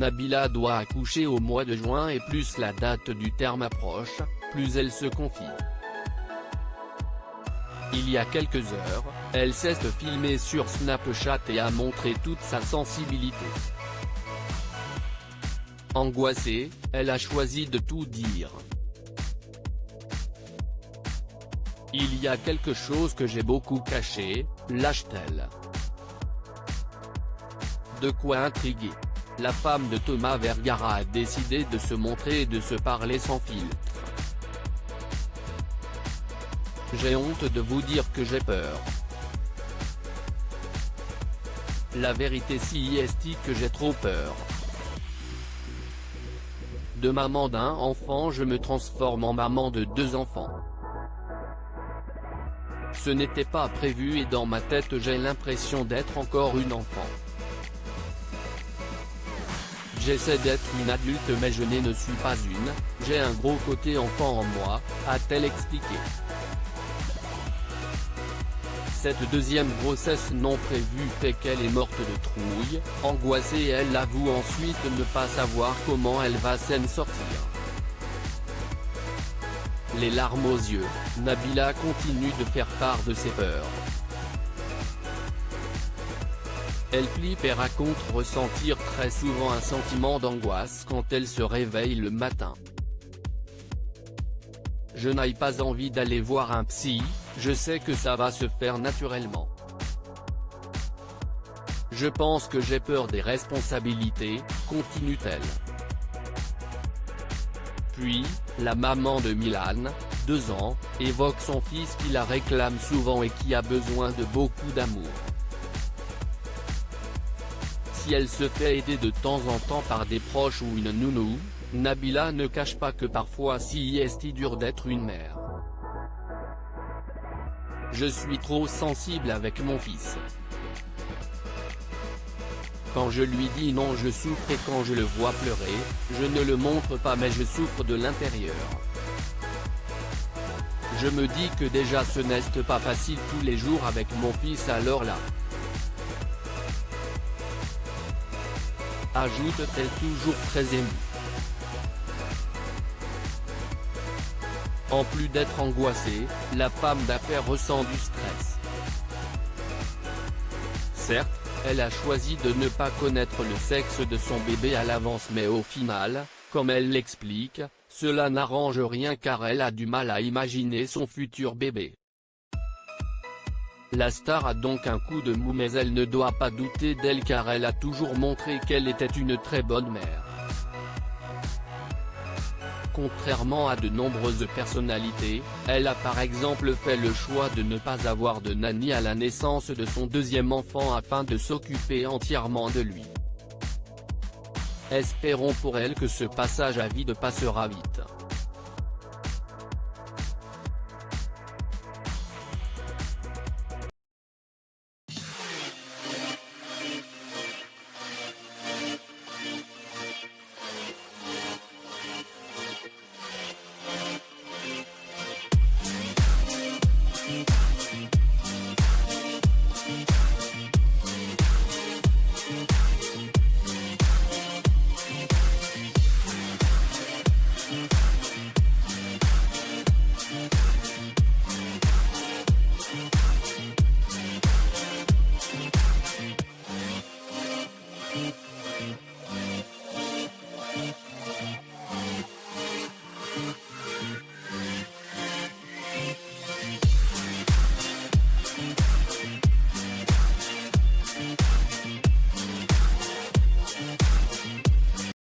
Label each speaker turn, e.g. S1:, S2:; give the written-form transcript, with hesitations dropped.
S1: Nabila doit accoucher au mois de juin et plus la date du terme approche, plus elle se confie. Il y a quelques heures, elle s'est filmée sur Snapchat et a montré toute sa sensibilité. Angoissée, elle a choisi de tout dire. Il y a quelque chose que j'ai beaucoup caché, lâche-t-elle. De quoi intriguer. La femme de Thomas Vergara a décidé de se montrer et de se parler sans filtre. J'ai honte de vous dire que j'ai peur. La vérité si est que j'ai trop peur. De maman d'un enfant je me transforme en maman de 2 enfants. Ce n'était pas prévu et dans ma tête j'ai l'impression d'être encore une enfant. J'essaie d'être une adulte mais je ne suis pas une, j'ai un gros côté enfant en moi, a-t-elle expliqué. Cette deuxième grossesse non prévue fait qu'elle est morte de trouille, angoissée et elle avoue ensuite ne pas savoir comment elle va s'en sortir. Les larmes aux yeux, Nabila continue de faire part de ses peurs. Elle flippe et raconte ressentir très souvent un sentiment d'angoisse quand elle se réveille le matin. Je n'ai pas envie d'aller voir un psy, je sais que ça va se faire naturellement. Je pense que j'ai peur des responsabilités, continue-t-elle. Puis, la maman de Milan, 2 ans, évoque son fils qui la réclame souvent et qui a besoin de beaucoup d'amour. Si elle se fait aider de temps en temps par des proches ou une nounou, Nabila ne cache pas que parfois c'est dur d'être une mère. Je suis trop sensible avec mon fils. Quand je lui dis non je souffre et quand je le vois pleurer, je ne le montre pas mais je souffre de l'intérieur. Je me dis que déjà ce n'est pas facile tous les jours avec mon fils alors là. Ajoute-t-elle toujours très émue. En plus d'être angoissée, la femme d'affaires ressent du stress. Certes, elle a choisi de ne pas connaître le sexe de son bébé à l'avance mais au final, comme elle l'explique, cela n'arrange rien car elle a du mal à imaginer son futur bébé. La star a donc un coup de mou mais elle ne doit pas douter d'elle car elle a toujours montré qu'elle était une très bonne mère. Contrairement à de nombreuses personnalités, elle a par exemple fait le choix de ne pas avoir de nanny à la naissance de son 2e enfant afin de s'occuper entièrement de lui. Espérons pour elle que ce passage à vide passera vite.